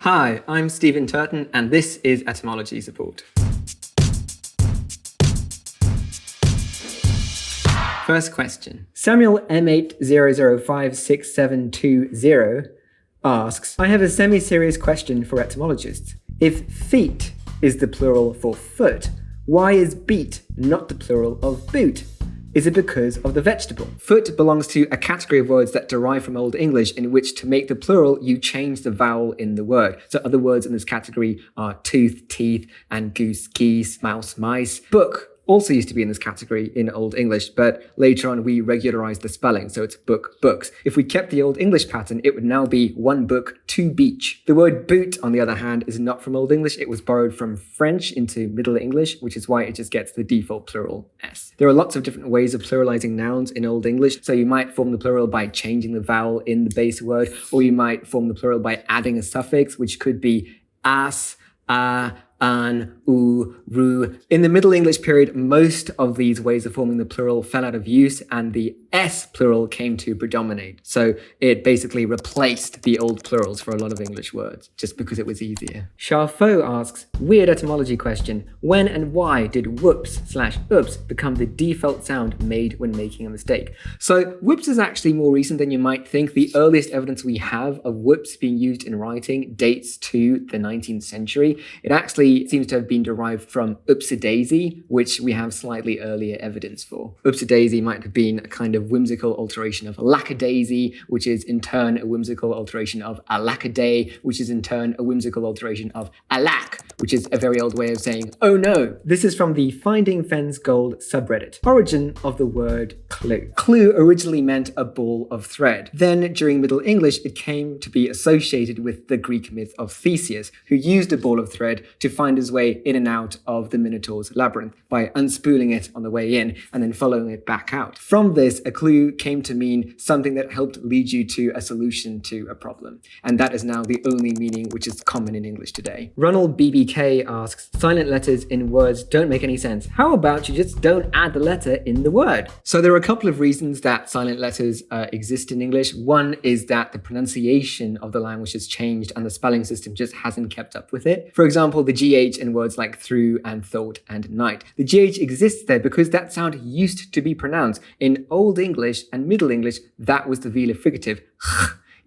Hi, I'm Stephen Turton, and this is Etymology Support. First question. Samuel M8005670 asks, I have a semi-serious question for etymologists. If feet is the plural for foot, why is beet not the plural of boot? Is it because of the vegetable? Foot belongs to a category of words that derive from Old English in which to make the plural, you change the vowel in the word. So other words in this category are tooth, teeth, and goose, geese, mouse, mice. Book also used to be in this category in Old English, but later on we regularized the spelling, so it's book, books. If we kept the Old English pattern, it would now be one book, two beach. The word boot, on the other hand, is not from Old English. It was borrowed from French into Middle English, which is why it just gets the default plural s. There are lots of different ways of pluralizing nouns in Old English, so you might form the plural by changing the vowel in the base word, or you might form the plural by adding a suffix, which could be as, an, u, ru. In the Middle English period, most of these ways of forming the plural fell out of use and the S plural came to predominate. So it basically replaced the old plurals for a lot of English words, just because it was easier. Charfo asks, weird etymology question. When and why did whoops/oops become the default sound made when making a mistake? So whoops is actually more recent than you might think. The earliest evidence we have of whoops being used in writing dates to the 19th century. It actually seems to have been derived from oopsie-daisy, which we have slightly earlier evidence for. Oopsie-daisy might have been a kind of whimsical alteration of lackadaisy, which is in turn a whimsical alteration of alackaday, which is in turn a whimsical alteration of alack, which is a very old way of saying, oh no. This is from the Finding Fens Gold subreddit. Origin of the word clue. Clue originally meant a ball of thread. Then, during Middle English, it came to be associated with the Greek myth of Theseus, who used a ball of thread to find his way in and out of the Minotaur's labyrinth by unspooling it on the way in and then following it back out. From this, a clue came to mean something that helped lead you to a solution to a problem. And that is now the only meaning which is common in English today. Ronald BBK asks, silent letters in words don't make any sense. How about you just don't add the letter in the word? So there are a couple of reasons that silent letters exist in English. One is that the pronunciation of the language has changed and the spelling system just hasn't kept up with it. For example, the GH in words like through and thought and night. The GH exists there because that sound used to be pronounced. In Old English and Middle English, that was the velar fricative.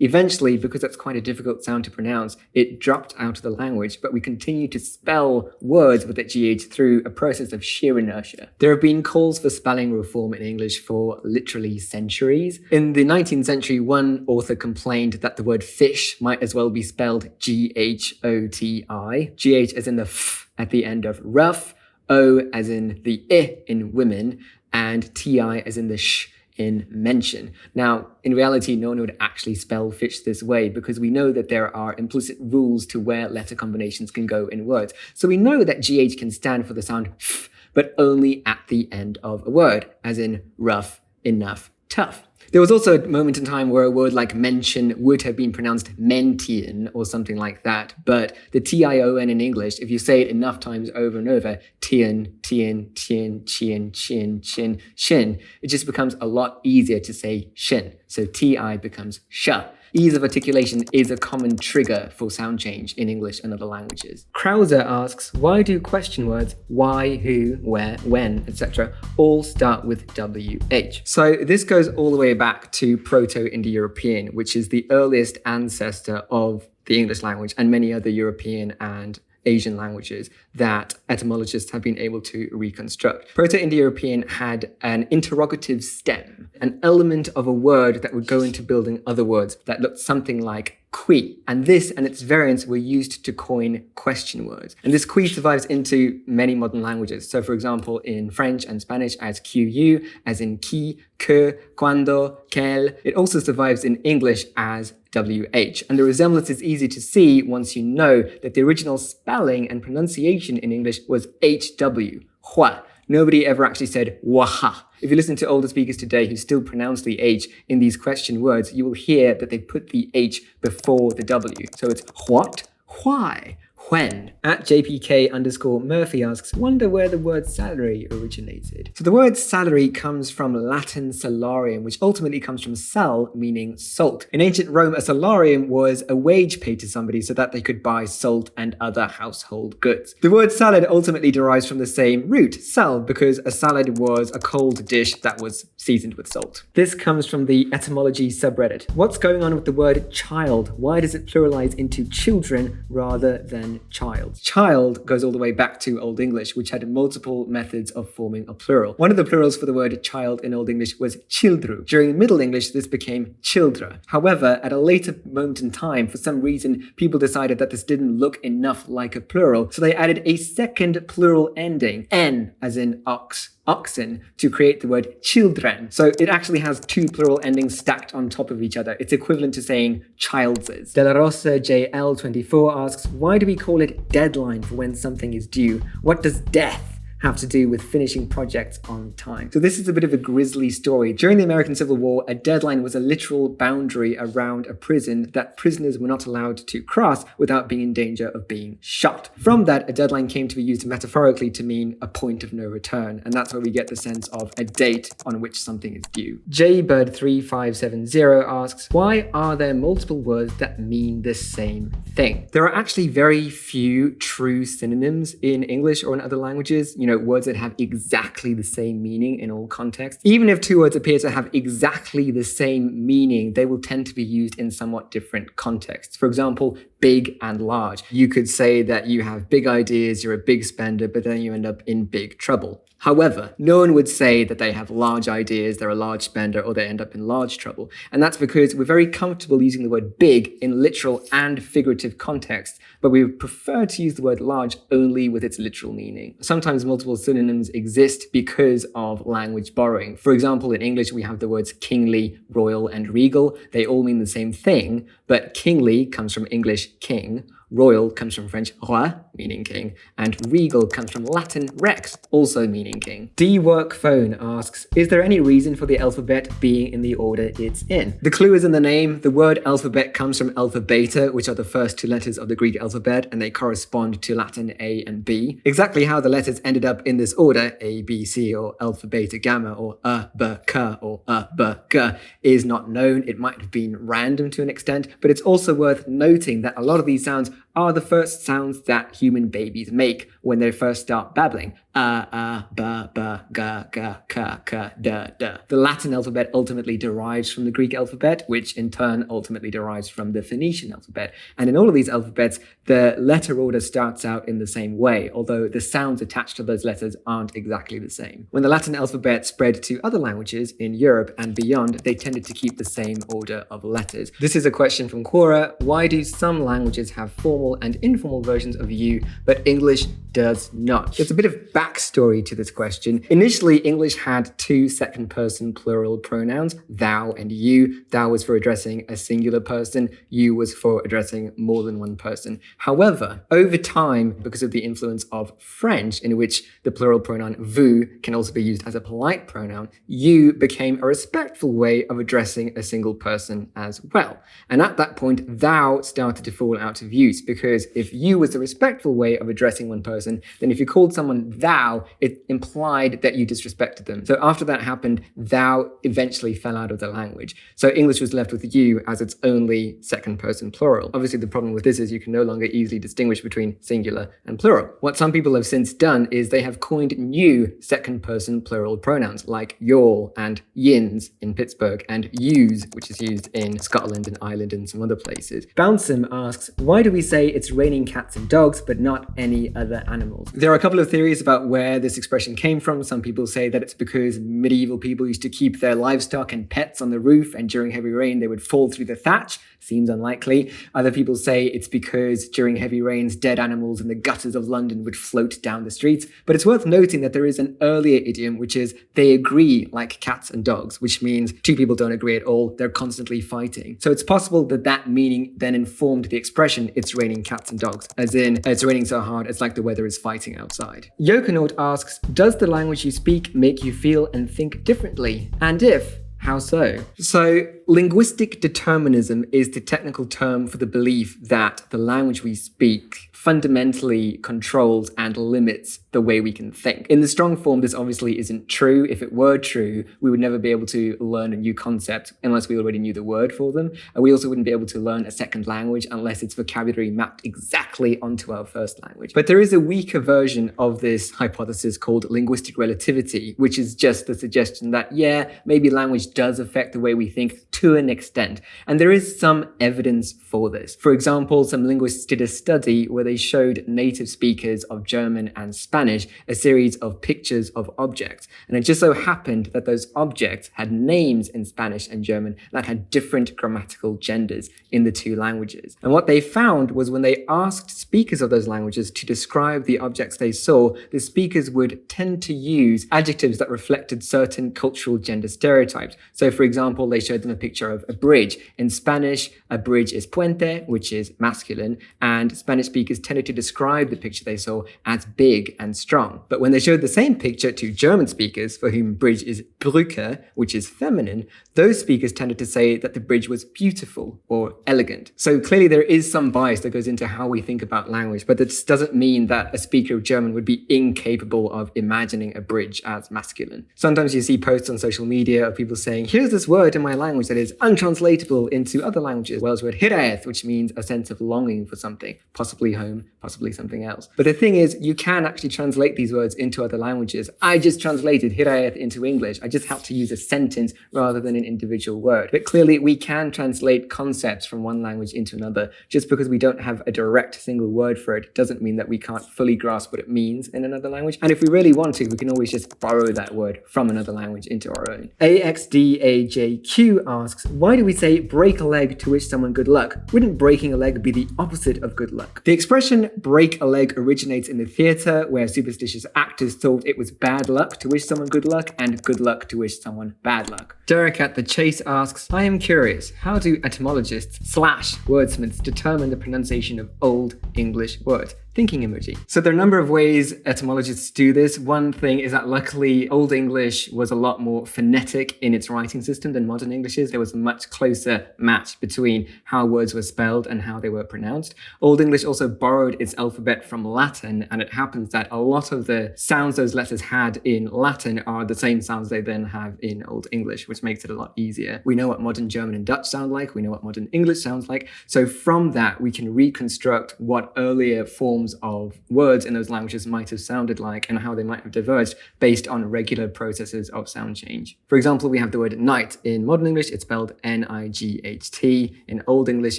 Eventually, because that's quite a difficult sound to pronounce, it dropped out of the language, but we continue to spell words with that GH through a process of sheer inertia. There have been calls for spelling reform in English for literally centuries. In the 19th century, one author complained that the word fish might as well be spelled G-H-O-T-I. GH as in the F at the end of rough, O as in the I in women, and T-I as in the sh in mention. Now, in reality, no one would actually spell fish this way because we know that there are implicit rules to where letter combinations can go in words. So we know that GH can stand for the sound f, but only at the end of a word, as in rough, enough, tough. There was also a moment in time where a word like mention would have been pronounced mentian or something like that, but the T-I-O-N in English, if you say it enough times over and over, tian, tian, tian, chin, chin, chin, shin, it just becomes a lot easier to say shin. So T-I becomes sh. Ease of articulation is a common trigger for sound change in English and other languages. Krauser asks, why do question words why, who, where, when, etc. all start with WH? So this goes all the way back to Proto-Indo-European, which is the earliest ancestor of the English language and many other European and Asian languages that etymologists have been able to reconstruct. Proto-Indo-European had an interrogative stem, an element of a word that would go into building other words that looked something like qui. And this and its variants were used to coin question words. And this qui survives into many modern languages. So for example, in French and Spanish as QU, as in qui, que, cuando, quel. It also survives in English as WH. And the resemblance is easy to see once you know that the original spelling and pronunciation in English was HW, hua. Nobody ever actually said waha. If you listen to older speakers today who still pronounce the H in these question words, you will hear that they put the H before the W. So it's what, why, when. At JPK_Murphy asks, wonder where the word salary originated. So the word salary comes from Latin salarium, which ultimately comes from sal, meaning salt. In ancient Rome, a salarium was a wage paid to somebody so that they could buy salt and other household goods. The word salad ultimately derives from the same root, sal, because a salad was a cold dish that was seasoned with salt. This comes from the etymology subreddit. What's going on with the word child? Why does it pluralize into children rather than child? Child goes all the way back to Old English, which had multiple methods of forming a plural. One of the plurals for the word child in Old English was childru. During Middle English, this became childra. However, at a later moment in time, for some reason, people decided that this didn't look enough like a plural, so they added a second plural ending, n, as in ox, oxen, to create the word children. So it actually has two plural endings stacked on top of each other. It's equivalent to saying childses. De La Rosa JL24 asks, why do we call it deadline for when something is due? What does death have to do with finishing projects on time? So this is a bit of a grisly story. During the American Civil War, a deadline was a literal boundary around a prison that prisoners were not allowed to cross without being in danger of being shot. From that, a deadline came to be used metaphorically to mean a point of no return, and that's where we get the sense of a date on which something is due. JBird3570 asks, why are there multiple words that mean the same thing? There are actually very few true synonyms in English or in other languages. Words that have exactly the same meaning in all contexts. Even if two words appear to have exactly the same meaning, they will tend to be used in somewhat different contexts. For example, big and large. You could say that you have big ideas, you're a big spender, but then you end up in big trouble. However, no one would say that they have large ideas, they're a large spender, or they end up in large trouble. And that's because we're very comfortable using the word big in literal and figurative contexts, but we prefer to use the word large only with its literal meaning. Sometimes multiple synonyms exist because of language borrowing. For example, in English, we have the words kingly, royal, and regal. They all mean the same thing, but kingly comes from English king, royal comes from French roi, meaning king, and regal comes from Latin rex, also meaning king. DWorkPhone asks, is there any reason for the alphabet being in the order it's in? The clue is in the name. The word alphabet comes from alpha beta, which are the first two letters of the Greek alphabet, and they correspond to Latin A and B. Exactly how the letters ended up in this order, A, B, C, or alpha, beta, gamma, or A, B, K, or A, B, G, is not known. It might have been random to an extent, but it's also worth noting that a lot of these sounds are the first sounds that human babies make when they first start babbling. Ba, ba, ga, ga, ka, ka, da, da. The Latin alphabet ultimately derives from the Greek alphabet, which in turn ultimately derives from the Phoenician alphabet. And in all of these alphabets, the letter order starts out in the same way, although the sounds attached to those letters aren't exactly the same. When the Latin alphabet spread to other languages in Europe and beyond, they tended to keep the same order of letters. This is a question from Quora. Why do some languages have formal and informal versions of you, but English does not? There's a bit of backstory to this question. Initially, English had two second-person plural pronouns, thou and you. Thou was for addressing a singular person, you was for addressing more than one person. However, over time, because of the influence of French, in which the plural pronoun vous can also be used as a polite pronoun, you became a respectful way of addressing a single person as well. And at that point, thou started to fall out of use, because if you was the respectful way of addressing one person, then if you called someone thou, it implied that you disrespected them. So after that happened, thou eventually fell out of the language. So English was left with you as its only second-person plural. Obviously, the problem with this is you can no longer easily distinguish between singular and plural. What some people have since done is they have coined new second-person plural pronouns like your and yins in Pittsburgh and yous, which is used in Scotland and Ireland and some other places. Bouncem asks, why do we say it's raining cats and dogs but not any other animals? There are a couple of theories about where this expression came from. Some people say that it's because medieval people used to keep their livestock and pets on the roof, and during heavy rain they would fall through the thatch. Seems unlikely. Other people say it's because during heavy rains, dead animals in the gutters of London would float down the streets. But it's worth noting that there is an earlier idiom, which is they agree like cats and dogs, which means two people don't agree at all. They're constantly fighting. So it's possible that that meaning then informed the expression, it's raining cats and dogs, as in, it's raining so hard, it's like the weather is fighting outside. Yokonaut asks, does the language you speak make you feel and think differently? And if, how so? So Linguistic determinism is the technical term for the belief that the language we speak fundamentally controls and limits the way we can think. In the strong form, this obviously isn't true. If it were true, we would never be able to learn a new concept unless we already knew the word for them. And we also wouldn't be able to learn a second language unless its vocabulary mapped exactly onto our first language. But there is a weaker version of this hypothesis called linguistic relativity, which is just the suggestion that, yeah, maybe language does affect the way we think to an extent. And there is some evidence for this. For example, some linguists did a study where they showed native speakers of German and Spanish a series of pictures of objects. And it just so happened that those objects had names in Spanish and German that had different grammatical genders in the two languages. And what they found was when they asked speakers of those languages to describe the objects they saw, the speakers would tend to use adjectives that reflected certain cultural gender stereotypes. So for example, they showed them a picture of a bridge. In Spanish, a bridge is puente, which is masculine, and Spanish speakers tended to describe the picture they saw as big and strong. But when they showed the same picture to German speakers, for whom bridge is Brücke, which is feminine, those speakers tended to say that the bridge was beautiful or elegant. So clearly there is some bias that goes into how we think about language, but this doesn't mean that a speaker of German would be incapable of imagining a bridge as masculine. Sometimes you see posts on social media of people saying, here's this word in my language that is untranslatable into other languages. Welsh word hireth, which means a sense of longing for something, possibly home, possibly something else. But the thing is, you can actually translate these words into other languages. I just translated hireth into English. I just had to use a sentence rather than an individual word. But clearly we can translate concepts from one language into another. Just because we don't have a direct single word for it doesn't mean that we can't fully grasp what it means in another language. And if we really want to, we can always just borrow that word from another language into our own. AXDAJQ asks, why do we say break a leg to wish someone good luck? Wouldn't breaking a leg be the opposite of good luck? The expression break a leg originates in the theatre, where superstitious actors thought it was bad luck to wish someone good luck and good luck to wish someone bad luck. Derek at the Chase asks, I am curious, how do etymologists / wordsmiths determine the pronunciation of Old English words? Thinking emoji. So there are a number of ways etymologists do this. One thing is that luckily Old English was a lot more phonetic in its writing system than modern English is. There was a much closer match between how words were spelled and how they were pronounced. Old English also borrowed its alphabet from Latin, and it happens that a lot of the sounds those letters had in Latin are the same sounds they then have in Old English, which makes it a lot easier. We know what modern German and Dutch sound like. We know what modern English sounds like. So from that, we can reconstruct what earlier forms of words in those languages might have sounded like and how they might have diverged based on regular processes of sound change. For example, we have the word night. In modern English, it's spelled N-I-G-H-T. In Old English,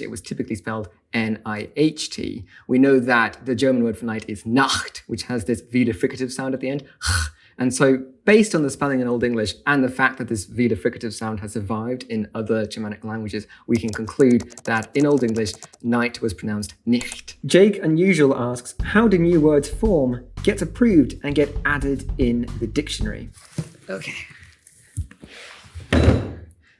it was typically spelled N-I-H-T. We know that the German word for night is Nacht, which has this wieder fricative sound at the end. And so based on the spelling in Old English and the fact that this wieder fricative sound has survived in other Germanic languages, we can conclude that in Old English, night was pronounced nicht. Jake Unusual asks, how do new words form, get approved, and get added in the dictionary? Okay.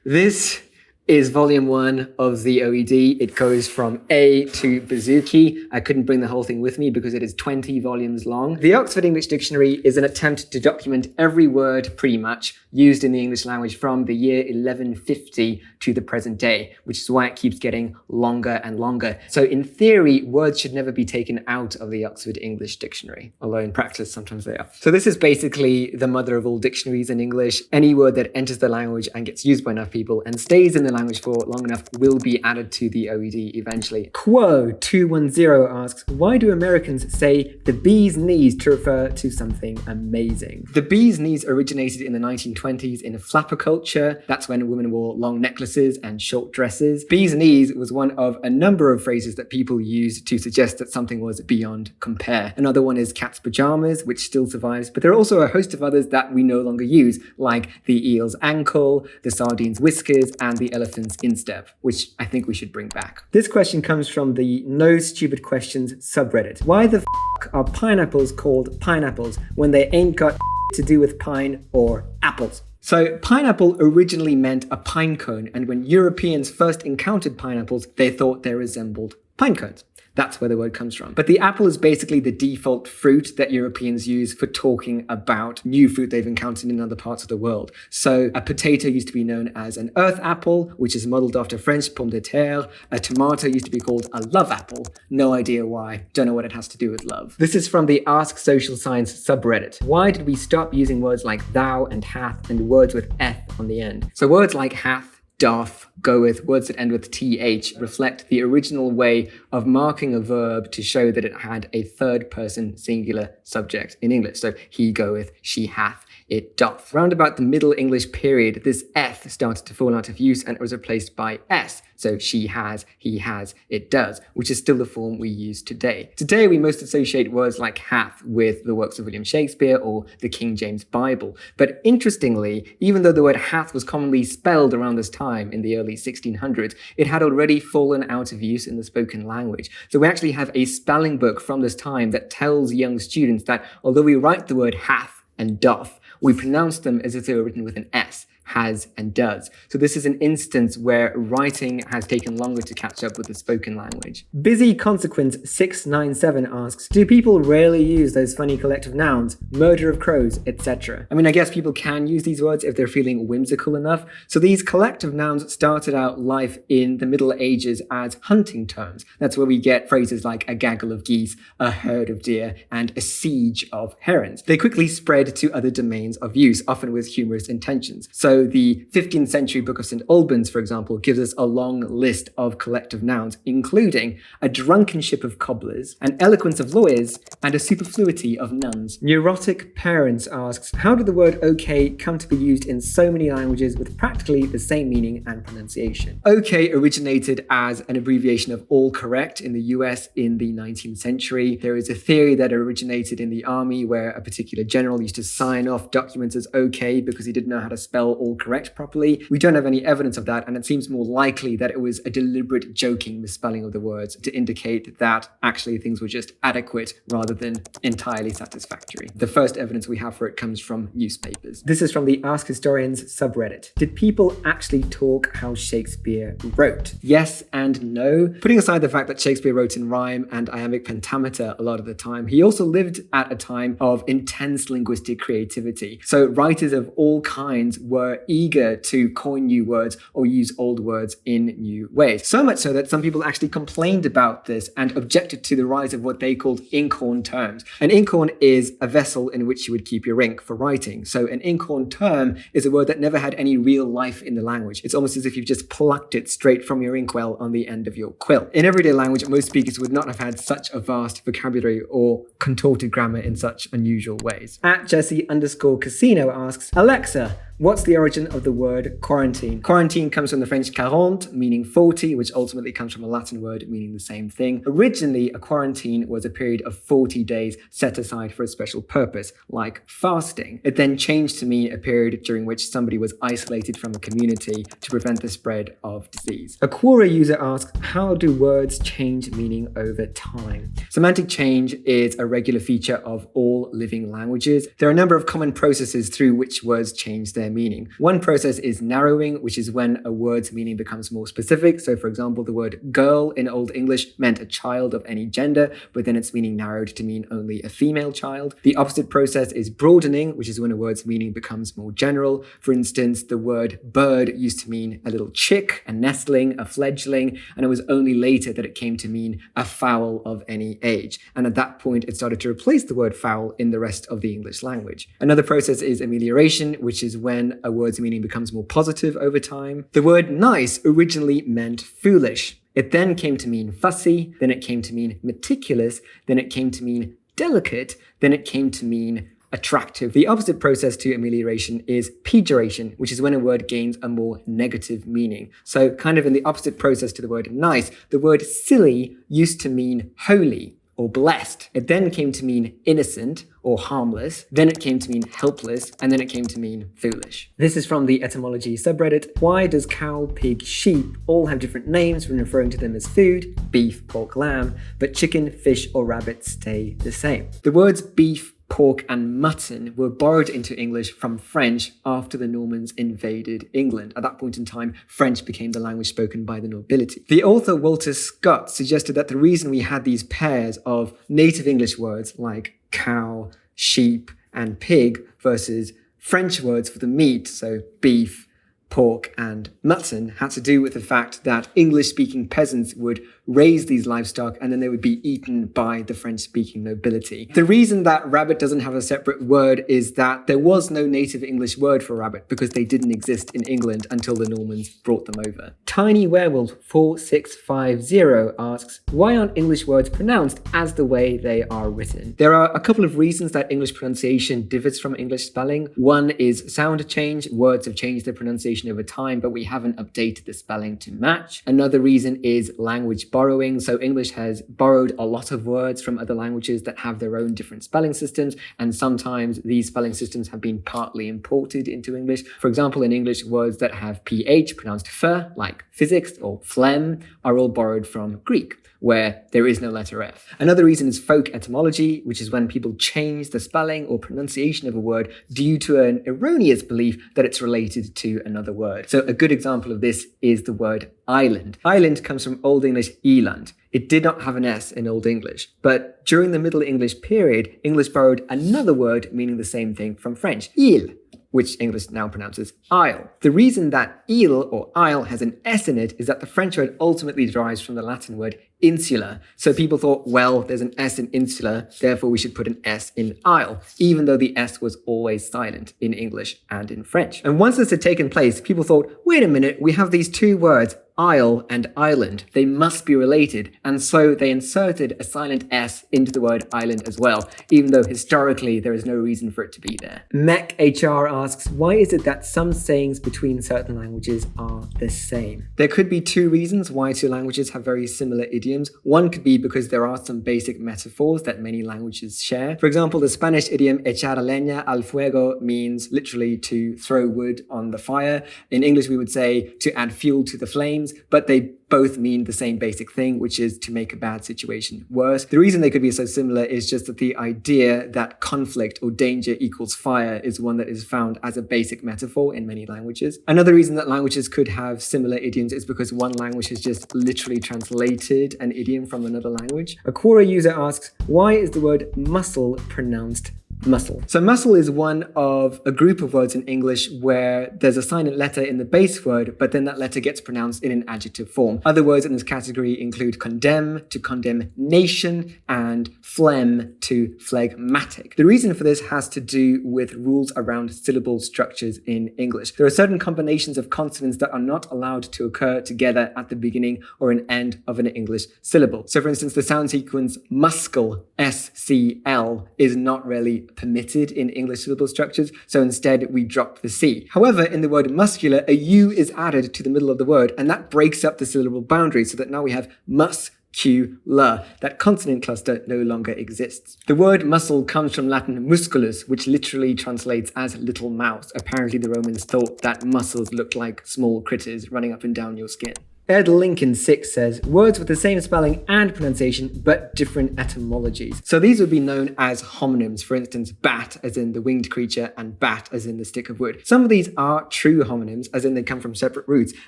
This is volume 1 of the OED. It goes from A to Bazooki. I couldn't bring the whole thing with me because it is 20 volumes long. The Oxford English Dictionary is an attempt to document every word, pretty much, used in the English language from the year 1150 to the present day, which is why it keeps getting longer and longer. So in theory, words should never be taken out of the Oxford English Dictionary, although in practice, sometimes they are. So this is basically the mother of all dictionaries in English. Any word that enters the language and gets used by enough people and stays in the language for long enough will be added to the OED eventually. Quo210 asks, why do Americans say the bee's knees to refer to something amazing? The bee's knees originated in the 1920s in flapper culture. That's when women wore long necklaces and short dresses. Bee's knees was one of a number of phrases that people used to suggest that something was beyond compare. Another one is cat's pajamas, which still survives, but there are also a host of others that we no longer use, like the eel's ankle, the sardine's whiskers, and the elephant's instep, which I think we should bring back. This question comes from the No Stupid Questions subreddit. Why the f*** are pineapples called pineapples when they ain't got to do with pine or apples? So pineapple originally meant a pine cone, and when Europeans first encountered pineapples, they thought they resembled pine cones. That's where the word comes from. But the apple is basically the default fruit that Europeans use for talking about new fruit they've encountered in other parts of the world. So a potato used to be known as an earth apple, which is modeled after French pomme de terre. A tomato used to be called a love apple. No idea why. Don't know what it has to do with love. This is from the Ask Social Science subreddit. Why did we stop using words like thou and hath and words with eth on the end? So words like hath, doth, goeth, words that end with th reflect the original way of marking a verb to show that it had a third person singular subject in English. So he goeth, she hath, it doth. Round about the Middle English period, this eth started to fall out of use and it was replaced by s. So she has, he has, it does, which is still the form we use today. Today, we most associate words like hath with the works of William Shakespeare or the King James Bible. But interestingly, even though the word hath was commonly spelled around this time in the early 1600s, it had already fallen out of use in the spoken language. So we actually have a spelling book from this time that tells young students that although we write the word hath and doth, we pronounce them as if they were written with an S, has and does. So this is an instance where writing has taken longer to catch up with the spoken language. Busy Consequence 697 asks, do people rarely use those funny collective nouns, murder of crows, etc.? I mean, I guess people can use these words if they're feeling whimsical enough. So these collective nouns started out life in the Middle Ages as hunting terms. That's where we get phrases like a gaggle of geese, a herd of deer, and a siege of herons. They quickly spread to other domains of use, often with humorous intentions. So the 15th century Book of St. Albans, for example, gives us a long list of collective nouns, including a drunkenship of cobblers, an eloquence of lawyers, and a superfluity of nuns. Neurotic Parents asks, how did the word okay come to be used in so many languages with practically the same meaning and pronunciation? Okay originated as an abbreviation of all correct in the US in the 19th century. There is a theory that originated in the army where a particular general used to sign off documents as okay because he didn't know how to spell all correct properly. We don't have any evidence of that, and it seems more likely that it was a deliberate joking misspelling of the words to indicate that actually things were just adequate rather than entirely satisfactory. The first evidence we have for it comes from newspapers. This is from the Ask Historians subreddit. Did people actually talk how Shakespeare wrote? Yes and no. Putting aside the fact that Shakespeare wrote in rhyme and iambic pentameter a lot of the time, he also lived at a time of intense linguistic creativity. So writers of all kinds were eager to coin new words or use old words in new ways. So much so that some people actually complained about this and objected to the rise of what they called inkhorn terms. An inkhorn is a vessel in which you would keep your ink for writing. So an inkhorn term is a word that never had any real life in the language. It's almost as if you've just plucked it straight from your inkwell on the end of your quill. In everyday language, most speakers would not have had such a vast vocabulary or contorted grammar in such unusual ways. At Jesse_Casino asks, Alexa, what's the origin of the word quarantine? Quarantine comes from the French 40, meaning 40, which ultimately comes from a Latin word meaning the same thing. Originally, a quarantine was a period of 40 days set aside for a special purpose, like fasting. It then changed to mean a period during which somebody was isolated from a community to prevent the spread of disease. A Quora user asks, how do words change meaning over time? Semantic change is a regular feature of all living languages. There are a number of common processes through which words change their meaning. One process is narrowing, which is when a word's meaning becomes more specific. So for example, the word girl in Old English meant a child of any gender, but then its meaning narrowed to mean only a female child. The opposite process is broadening, which is when a word's meaning becomes more general. For instance, the word bird used to mean a little chick, a nestling, a fledgling, and it was only later that it came to mean a fowl of any age. And at that point, it started to replace the word fowl in the rest of the English language. Another process is amelioration, which is when a word's meaning becomes more positive over time. The word nice originally meant foolish. It then came to mean fussy, then it came to mean meticulous, then it came to mean delicate, then it came to mean attractive. The opposite process to amelioration is pejoration, which is when a word gains a more negative meaning. So kind of in the opposite process to the word nice, the word silly used to mean holy or blessed. It then came to mean innocent or harmless, then it came to mean helpless, and then it came to mean foolish. This is from the Etymology subreddit. Why does cow, pig, sheep all have different names when referring to them as food, beef, pork, lamb, but chicken, fish, or rabbit stay the same? The words beef, pork, and mutton were borrowed into English from French after the Normans invaded England. At that point in time, French became the language spoken by the nobility. The author Walter Scott suggested that the reason we had these pairs of native English words like cow, sheep, and pig versus French words for the meat, so beef, pork, and mutton, had to do with the fact that English-speaking peasants would raise these livestock and then they would be eaten by the French-speaking nobility. The reason that rabbit doesn't have a separate word is that there was no native English word for rabbit because they didn't exist in England until the Normans brought them over. Tiny Werewolf 4650 asks, why aren't English words pronounced as the way they are written? There are a couple of reasons that English pronunciation differs from English spelling. One is sound change. Words have changed their pronunciation over time, but we haven't updated the spelling to match. Another reason is language borrowing. So English has borrowed a lot of words from other languages that have their own different spelling systems, and sometimes these spelling systems have been partly imported into English. For example, in English, words that have ph pronounced f, like physics or phlegm, are all borrowed from Greek, where there is no letter F. Another reason is folk etymology, which is when people change the spelling or pronunciation of a word due to an erroneous belief that it's related to another word. So a good example of this is the word island. Island comes from Old English eland. It did not have an S in Old English, but during the Middle English period, English borrowed another word meaning the same thing from French, île, which English now pronounces isle. The reason that île or isle has an S in it is that the French word ultimately derives from the Latin word insular. So people thought, well, there's an S in insular, therefore we should put an S in isle, even though the S was always silent in English and in French. And once this had taken place, people thought, wait a minute, we have these two words, isle and island. They must be related. And so they inserted a silent S into the word island as well, even though historically there is no reason for it to be there. Mech HR asks, why is it that some sayings between certain languages are the same? There could be two reasons why two languages have very similar idioms. One could be because there are some basic metaphors that many languages share. For example, the Spanish idiom echar leña al fuego means literally to throw wood on the fire. In English, we would say to add fuel to the flames, but they both mean the same basic thing, which is to make a bad situation worse. The reason they could be so similar is just that the idea that conflict or danger equals fire is one that is found as a basic metaphor in many languages. Another reason that languages could have similar idioms is because one language has just literally translated an idiom from another language. A Quora user asks, why is the word muscle pronounced muscle? So muscle is one of a group of words in English where there's a silent letter in the base word, but then that letter gets pronounced in an adjective form. Other words in this category include condemn to condemnation and phlegm to phlegmatic. The reason for this has to do with rules around syllable structures in English. There are certain combinations of consonants that are not allowed to occur together at the beginning or an end of an English syllable. So for instance, the sound sequence muscle, SCL, is not really permitted in English syllable structures, so instead we drop the C. However, in the word muscular, a U is added to the middle of the word, and that breaks up the syllable boundary so that now we have muscular. That consonant cluster no longer exists. The word muscle comes from Latin musculus, which literally translates as little mouse. Apparently the Romans thought that muscles looked like small critters running up and down your skin. Ed Lincoln 6 says, words with the same spelling and pronunciation, but different etymologies. So these would be known as homonyms. For instance, bat as in the winged creature and bat as in the stick of wood. Some of these are true homonyms, as in they come from separate roots,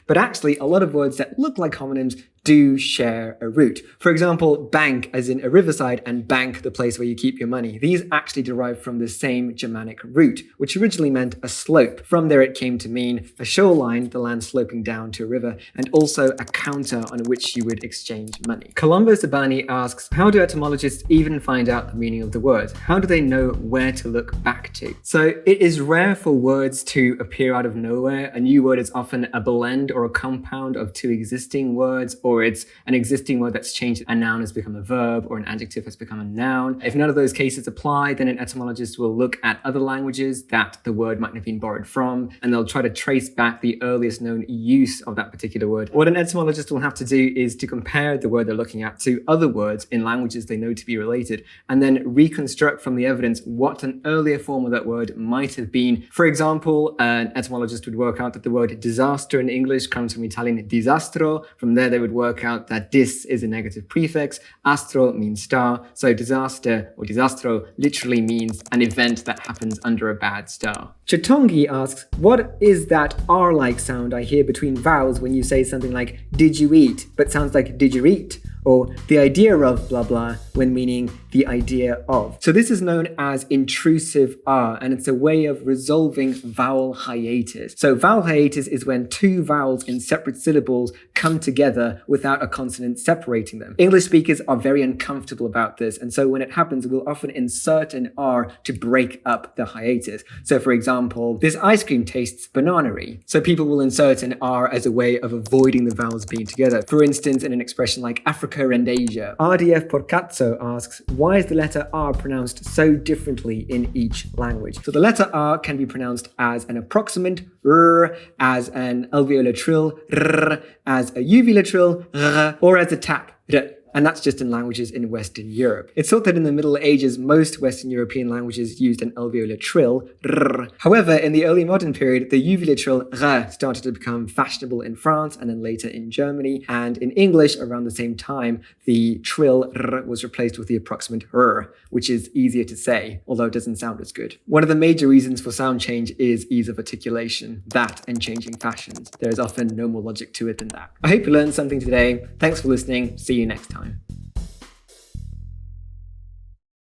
but actually a lot of words that look like homonyms do share a root. For example, bank as in a riverside and bank, the place where you keep your money. These actually derive from the same Germanic root, which originally meant a slope. From there it came to mean a shoreline, the land sloping down to a river, and also a counter on which you would exchange money. Colombo Sabani asks, how do etymologists even find out the meaning of the words? How do they know where to look back to? So it is rare for words to appear out of nowhere. A new word is often a blend or a compound of two existing words, or it's an existing word that's changed. A noun has become a verb, or an adjective has become a noun. If none of those cases apply, then an etymologist will look at other languages that the word might have been borrowed from, and they'll try to trace back the earliest known use of that particular word. What an etymologist will have to do is to compare the word they're looking at to other words in languages they know to be related, and then reconstruct from the evidence what an earlier form of that word might have been. For example, an etymologist would work out that the word disaster in English comes from Italian disastro. From there, they would work work out that dis is a negative prefix, astro means star, so disaster or disastro literally means an event that happens under a bad star. Chitongi asks, what is that R-like sound I hear between vowels when you say something like did you eat, but sounds like did you eat? Or the idea of blah blah when meaning the idea of. So this is known as intrusive R, and it's a way of resolving vowel hiatus. So vowel hiatus is when two vowels in separate syllables come together without a consonant separating them. English speakers are very uncomfortable about this, and so when it happens, we'll often insert an R to break up the hiatus. So for example, this ice cream tastes banana-y. So people will insert an R as a way of avoiding the vowels being together. For instance, in an expression like Africa and Asia. RDF Porcazzo asks, why is the letter R pronounced so differently in each language? So the letter R can be pronounced as an approximant R, as an alveolar trill R, as a uvular trill R, or as a tap R. And that's just in languages in Western Europe. It's thought that in the Middle Ages, most Western European languages used an alveolar trill, rrr. However, in the early modern period, the uvular trill, r, started to become fashionable in France and then later in Germany. And in English, around the same time, the trill, r, was replaced with the approximant r, which is easier to say, although it doesn't sound as good. One of the major reasons for sound change is ease of articulation, that and changing fashions. There is often no more logic to it than that. I hope you learned something today. Thanks for listening. See you next time.